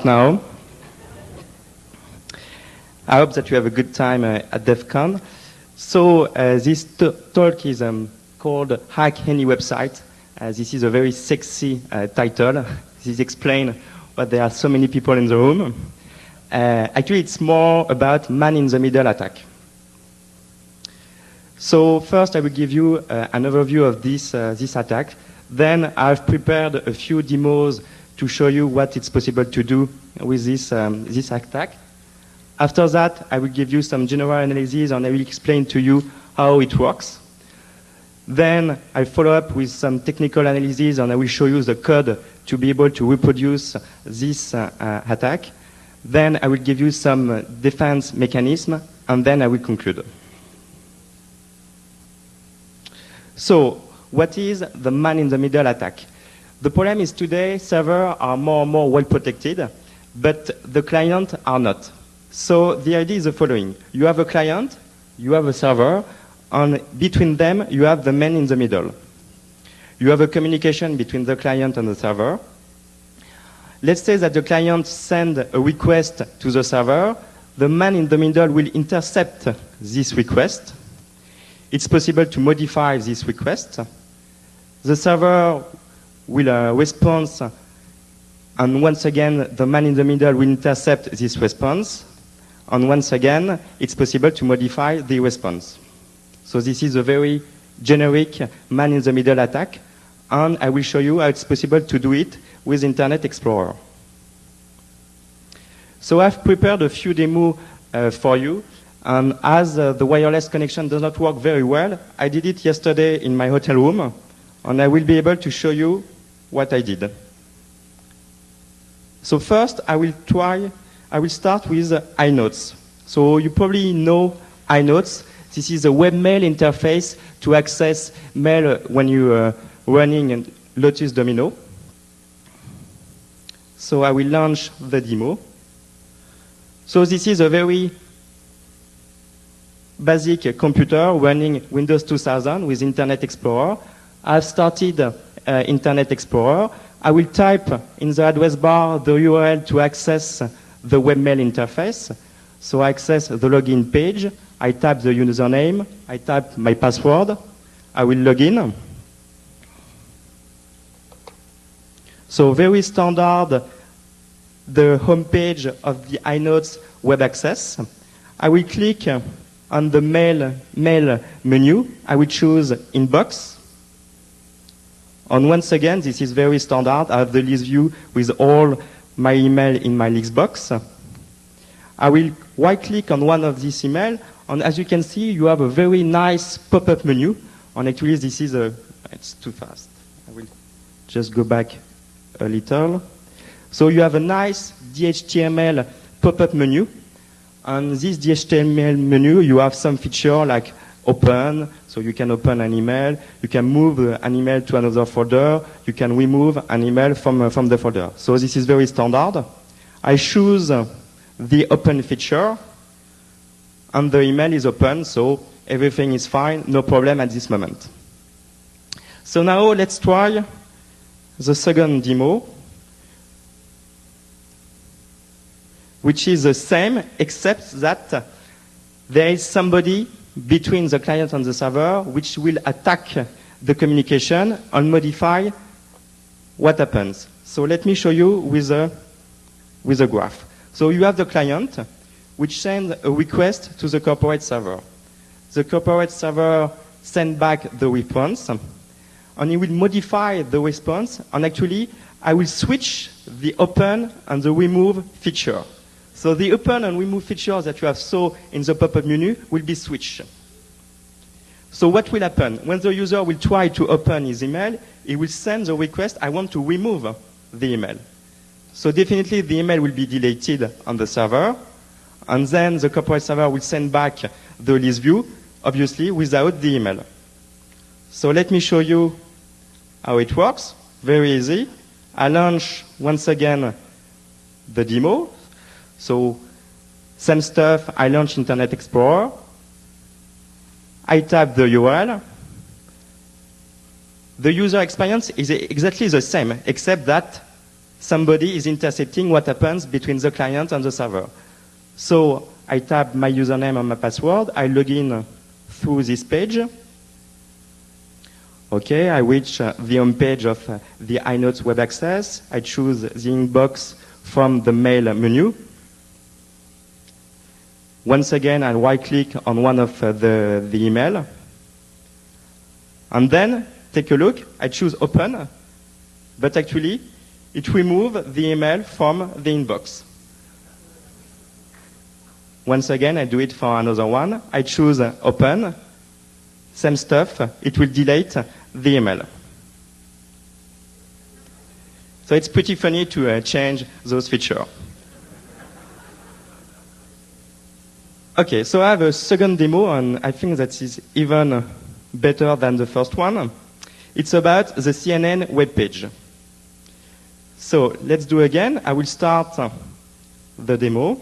Now, I hope that you have a good time at DEF CON. So this talk is called Hack Any Website. This is a very sexy title. This explains why there are so many people in the room. Actually, it's more about man-in-the-middle attack. So first, I will give you an overview of this attack. Then I've prepared a few demos to show you what it's possible to do with this attack. After that, I will give you some general analysis and I will explain to you how it works. Then I follow up with some technical analysis and I will show you the code to be able to reproduce this attack. Then I will give you some defense mechanism and then I will conclude. So, what is the man-in-the-middle attack? The problem is today servers are more and more well protected, but the clients are not. So the idea is the following. You have a client, you have a server, and between them you have the man in the middle. You have a communication between the client and the server. Let's say that the client sends a request to the server. The man in the middle will intercept this request. It's possible to modify this request. The server will respond, and once again, the man in the middle will intercept this response. And once again, it's possible to modify the response. So this is a very generic man-in-the-middle attack, and I will show you how it's possible to do it with Internet Explorer. So I've prepared a few demos for you, and as the wireless connection does not work very well, I did it yesterday in my hotel room, and I will be able to show you what I did. So first, I will start with iNotes. So you probably know iNotes. This is a webmail interface to access mail when you are running in Lotus Domino. So I will launch the demo. So this is a very basic computer running Windows 2000 with Internet Explorer. I've started Internet Explorer. I will type in the address bar the URL to access the webmail interface. So I access the login page. I type the username. I type my password. I will log in. So very standard, the home page of the iNotes web access. I will click on the mail menu. I will choose inbox. And once again, this is very standard. I have the list view with all my email in my list box. I will right-click on one of these emails, and as you can see, you have a very nice pop-up menu. And actually, this is it's too fast. I will just go back a little. So you have a nice HTML pop-up menu. And this HTML menu, you have some feature like open, so you can open an email, you can move an email to another folder, you can remove an email from the folder. So this is very standard. I choose the open feature, and the email is open, so everything is fine, no problem at this moment. So now let's try the second demo, which is the same, except that there is somebody between the client and the server which will attack the communication and modify what happens. So let me show you with a graph. So you have the client which sends a request to the corporate server. The corporate server sends back the response, and it will modify the response, and actually I will switch the open and the remove feature. So the open and remove features that you have saw in the pop-up menu will be switched. So what will happen? When the user will try to open his email, he will send the request, I want to remove the email. So definitely the email will be deleted on the server, and then the corporate server will send back the list view, obviously without the email. So let me show you how it works. Very easy. I launch once again the demo. So same stuff, I launch Internet Explorer. I type the URL. The user experience is exactly the same, except that somebody is intercepting what happens between the client and the server. So I type my username and my password. I log in through this page. Okay, I reach the home page of the iNotes web access. I choose the inbox from the mail menu. Once again, I right-click on one of the email. And then, take a look. I choose open. But actually, it removes the email from the inbox. Once again, I do it for another one. I choose open. Same stuff. It will delete the email. So it's pretty funny to change those features. Okay, so I have a second demo, and I think that is even better than the first one. It's about the CNN web page. So let's do again. I will start the demo.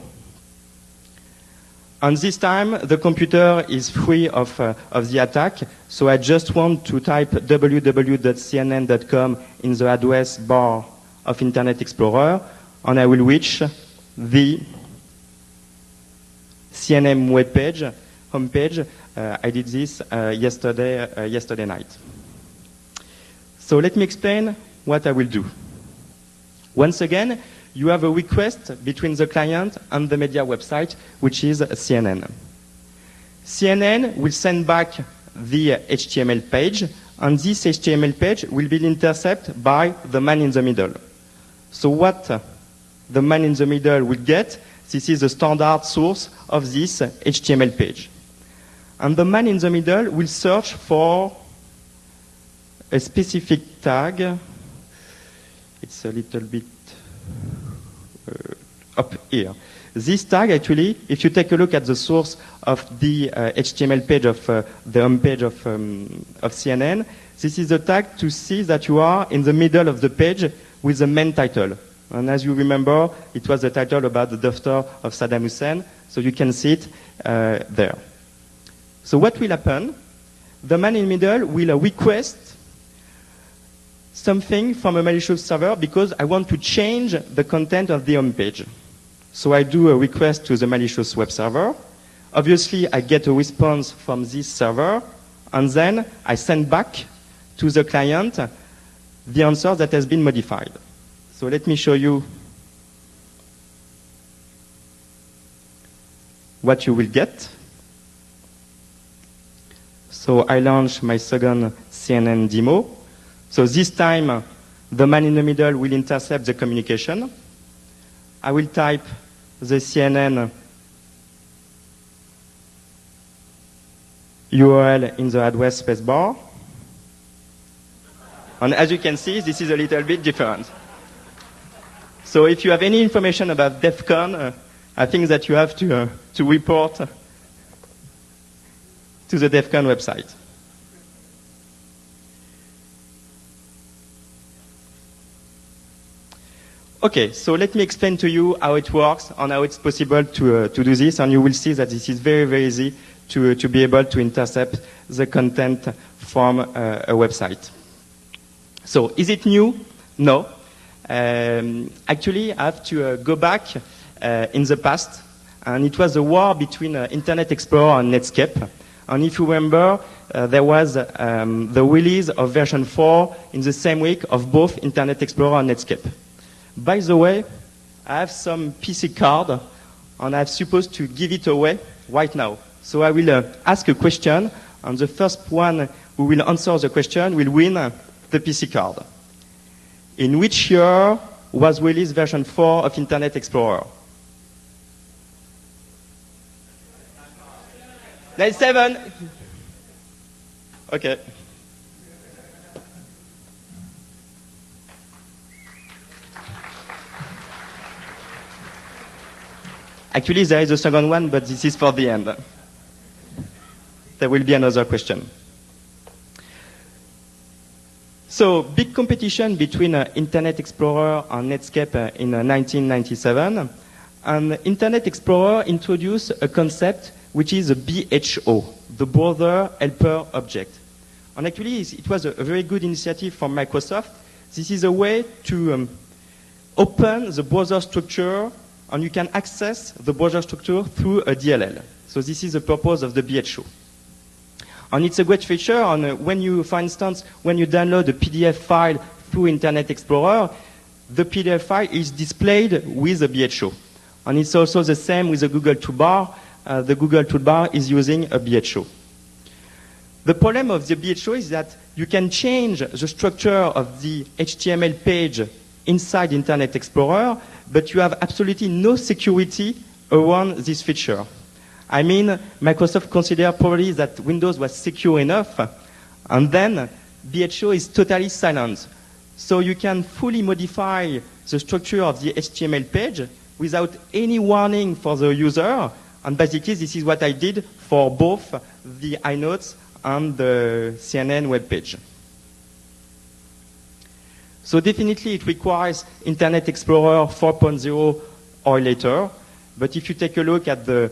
And this time, the computer is free of the attack, so I just want to type www.cnn.com in the address bar of Internet Explorer, and I will reach the CNN web page, homepage. I did this yesterday night. So let me explain what I will do. Once again, you have a request between the client and the media website, which is CNN. CNN will send back the HTML page, and this HTML page will be intercepted by the man in the middle. So what the man in the middle will get, this is the standard source of this HTML page. And the man in the middle will search for a specific tag. It's a little bit up here. This tag, actually, if you take a look at the source of the HTML page of the home page of CNN, this is the tag to see that you are in the middle of the page with the main title. And as you remember, it was the title about the daughter of Saddam Hussein, so you can see it there. So what will happen? The man in the middle will request something from a malicious server because I want to change the content of the home page. So I do a request to the malicious web server. Obviously, I get a response from this server, and then I send back to the client the answer that has been modified. So let me show you what you will get. So I launch my second CNN demo. So this time, the man in the middle will intercept the communication. I will type the CNN URL in the address spacebar. And as you can see, this is a little bit different. So if you have any information about DEF CON, I think that you have to report to the DEF CON website. Okay, so let me explain to you how it works and how it's possible to do this, and you will see that this is very, very easy to be able to intercept the content from a website. So, is it new? No. Actually, I have to go back in the past, and it was a war between Internet Explorer and Netscape. And if you remember, there was the release of version 4 in the same week of both Internet Explorer and Netscape. By the way, I have some PC card, and I'm supposed to give it away right now. So I will ask a question, and the first one who will answer the question will win the PC card. In which year was released version 4 of Internet Explorer? 97. Okay. Actually, there is a second one, but this is for the end. There will be another question. So, big competition between Internet Explorer and Netscape in 1997. And Internet Explorer introduced a concept which is a BHO, the Browser Helper Object. And actually, it was a very good initiative from Microsoft. This is a way to open the browser structure, and you can access the browser structure through a DLL. So this is the purpose of the BHO. And it's a great feature, and when you, for instance, when you download a PDF file through Internet Explorer, the PDF file is displayed with a BHO. And it's also the same with the Google toolbar. The Google toolbar is using a BHO. The problem of the BHO is that you can change the structure of the HTML page inside Internet Explorer, but you have absolutely no security around this feature. I mean, Microsoft considered probably that Windows was secure enough, and then BHO is totally silent. So you can fully modify the structure of the HTML page without any warning for the user, and basically this is what I did for both the iNotes and the CNN web page. So definitely it requires Internet Explorer 4.0 or later, but if you take a look at the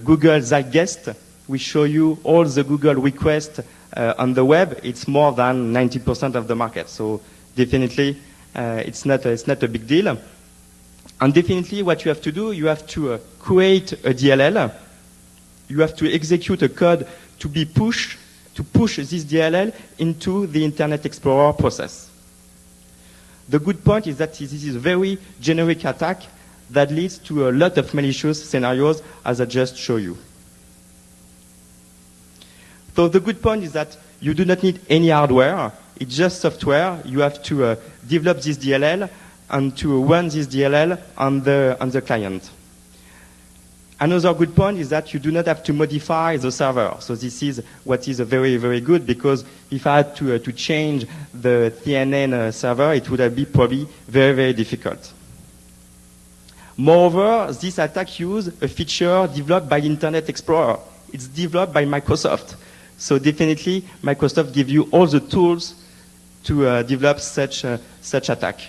Google Zeitgeist, we show you all the Google requests on the web. It's more than 90% of the market. So definitely it's not a big deal. And definitely what you have to do, you have to create a DLL. You have to execute a code to push this DLL into the Internet Explorer process. The good point is that this is a very generic attack that leads to a lot of malicious scenarios, as I just showed you. So the good point is that you do not need any hardware. It's just software. You have to develop this DLL and to run this DLL on the client. Another good point is that you do not have to modify the server. So this is what is very, very good, because if I had to change the CNN server, it would be probably very, very difficult. Moreover, this attack uses a feature developed by Internet Explorer. It's developed by Microsoft. So definitely, Microsoft gives you all the tools to develop such attack.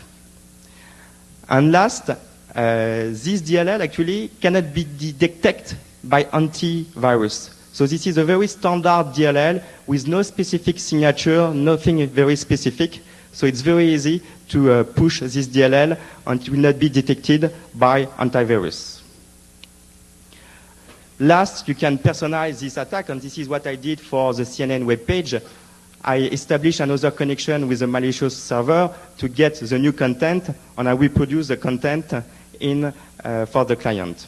And last, this DLL actually cannot be detected by antivirus. So this is a very standard DLL with no specific signature, nothing very specific. So it's very easy to push this DLL and it will not be detected by antivirus. Last, you can personalize this attack, and this is what I did for the CNN web page. I established another connection with a malicious server to get the new content, and I reproduce the content for the client.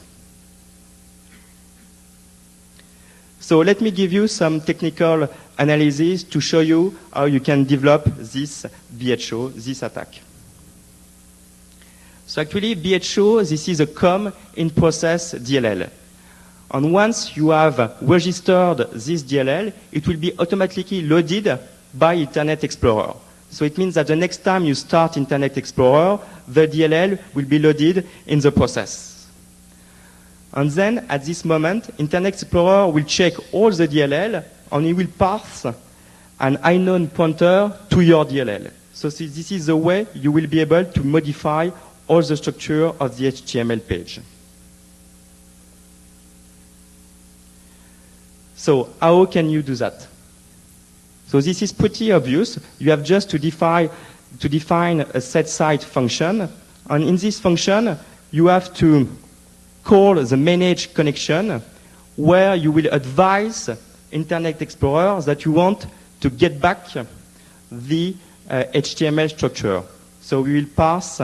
So let me give you some technical analysis to show you how you can develop this BHO, this attack. So actually, BHO, this is a COM in process DLL. And once you have registered this DLL, it will be automatically loaded by Internet Explorer. So it means that the next time you start Internet Explorer, the DLL will be loaded in the process. And then, at this moment, Internet Explorer will check all the DLL, and it will pass an unknown pointer to your DLL. So this is the way you will be able to modify all the structure of the HTML page. So how can you do that? So this is pretty obvious. You have just to define a setSite function. And in this function, you have to call the manage connection, where you will advise Internet Explorer that you want to get back the HTML structure. So we will pass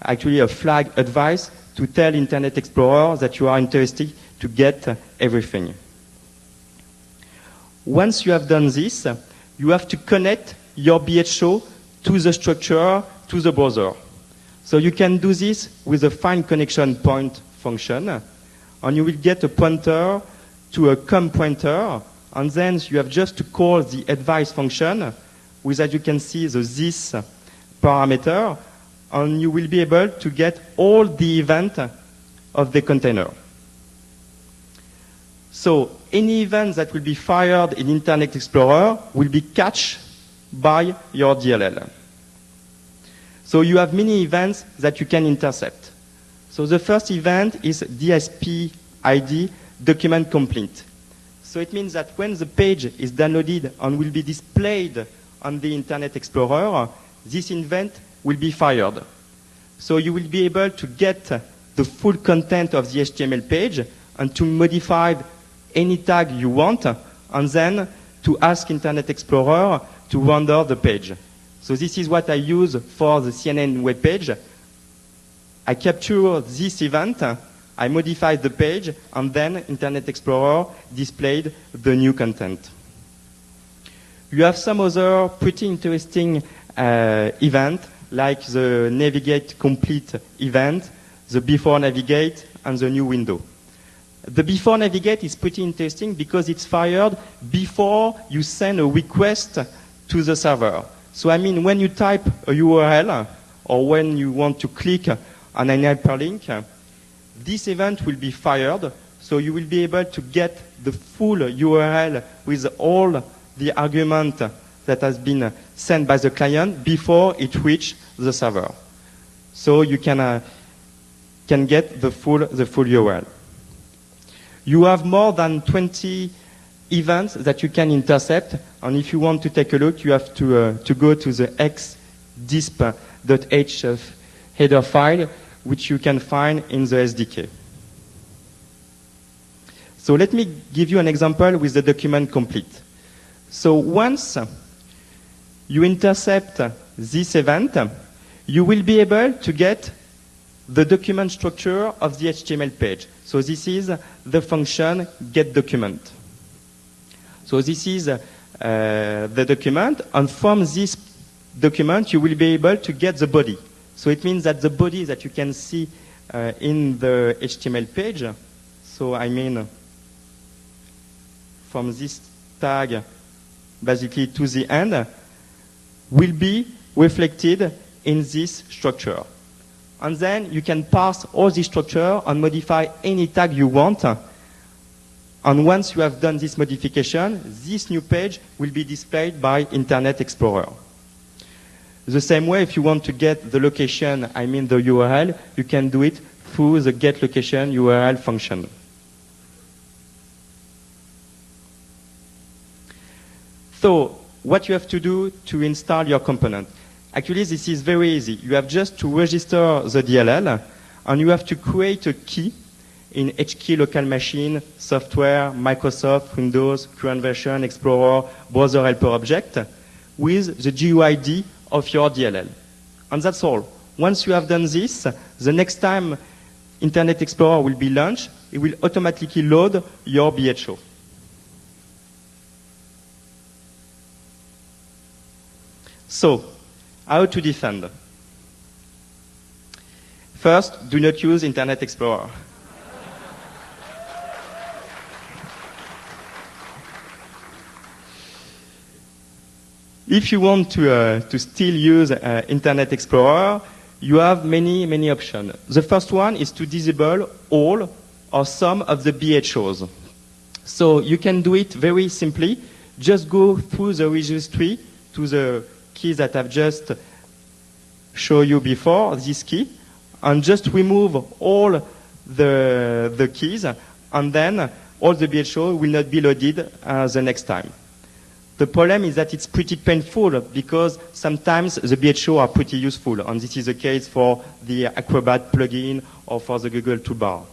actually a flag advice to tell Internet Explorer that you are interested to get everything. Once you have done this, you have to connect your BHO to the structure, to the browser. So you can do this with a find connection point function, and you will get a pointer to a COM pointer, and then you have just to call the advice function with, as you can see, the this parameter, and you will be able to get all the events of the container. So any event that will be fired in Internet Explorer will be cached by your DLL. So you have many events that you can intercept. So the first event is DSP ID document complete. So it means that when the page is downloaded and will be displayed on the Internet Explorer, this event will be fired. So you will be able to get the full content of the HTML page and to modify any tag you want, and then to ask Internet Explorer to render the page. So this is what I use for the CNN web page. I capture this event, I modify the page, and then Internet Explorer displayed the new content. You have some other pretty interesting events, like the Navigate Complete event, the Before Navigate, and the new window. The Before Navigate is pretty interesting because it's fired before you send a request to the server. So I mean, when you type a URL, or when you want to click on an hyperlink, this event will be fired, so you will be able to get the full URL with all the argument that has been sent by the client before it reaches the server. So you can get the full URL. You have more than 20 events that you can intercept, and if you want to take a look, you have to go to the xdisp.h header file, which you can find in the SDK. So let me give you an example with the document complete. So once you intercept this event, you will be able to get the document structure of the HTML page. So this is the function getDocument. So this is the document, and from this document you will be able to get the body. So it means that the body that you can see in the HTML page, so I mean from this tag basically to the end, will be reflected in this structure. And then you can parse all this structure and modify any tag you want. And once you have done this modification, this new page will be displayed by Internet Explorer. The same way, if you want to get the location, I mean the URL, you can do it through the getLocation URL function. So, what you have to do to install your component? Actually, this is very easy. You have just to register the DLL, and you have to create a key in HKey local machine, software, Microsoft, Windows, current version, Explorer, browser helper object, with the GUID of your DLL. And that's all. Once you have done this, the next time Internet Explorer will be launched, it will automatically load your BHO. So, how to defend? First, do not use Internet Explorer. If you want to still use Internet Explorer, you have many options. The first one is to disable all or some of the BHOs. So you can do it very simply. Just go through the registry to the keys that I've just shown you before, this key, and just remove all the keys, and then all the BHO will not be loaded the next time. The problem is that it's pretty painful because sometimes the BHO are pretty useful, and this is the case for the Acrobat plugin or for the Google toolbar.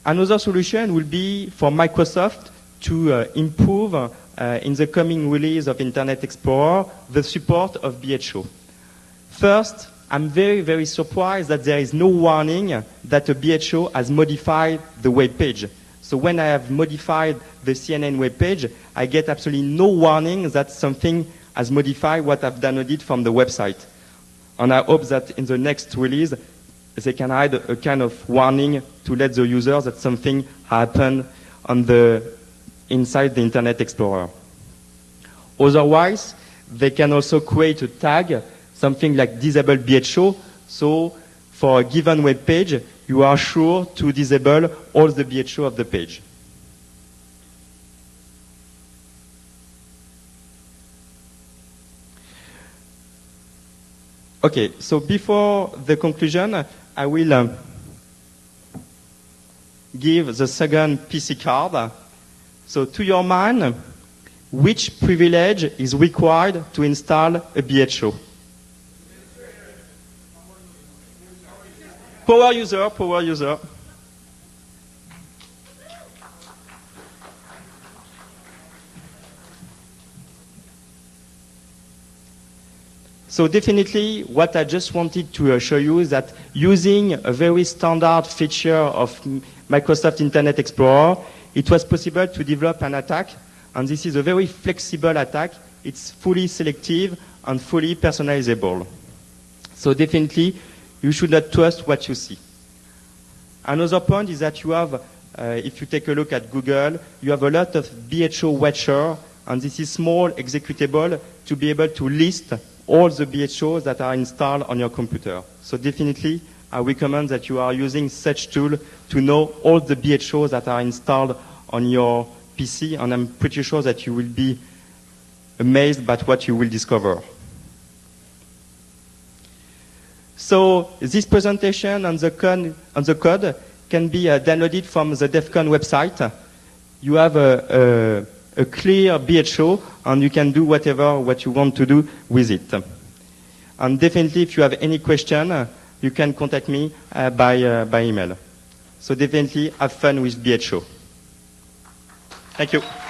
Another solution will be for Microsoft to improve in the coming release of Internet Explorer the support of BHO. First, I'm very surprised that there is no warning that a BHO has modified the web page. So when I have modified the CNN web page, I get absolutely no warning that something has modified what I've downloaded from the website. And I hope that in the next release, they can add a kind of warning to let the user that something happened on inside the Internet Explorer. Otherwise, they can also create a tag, something like disable BHO, so for a given web page, you are sure to disable all the BHO of the page. Okay, so before the conclusion, I will give the second PC card. So to your mind, which privilege is required to install a BHO? Power user, power user. So definitely what I just wanted to show you is that using a very standard feature of Microsoft Internet Explorer, it was possible to develop an attack, and this is a very flexible attack. It's fully selective and fully personalizable. So definitely you should not trust what you see. Another point is that you have, if you take a look at Google, you have a lot of BHO watcher, and this is small executable to be able to list all the BHOs that are installed on your computer. So definitely, I recommend that you are using such tool to know all the BHOs that are installed on your PC, and I'm pretty sure that you will be amazed by what you will discover. So this presentation on the code can be downloaded from the DEF CON website. You have a clear BHO, and you can do what you want to do with it. And definitely, if you have any question, you can contact me by email. So definitely, have fun with BHO. Thank you.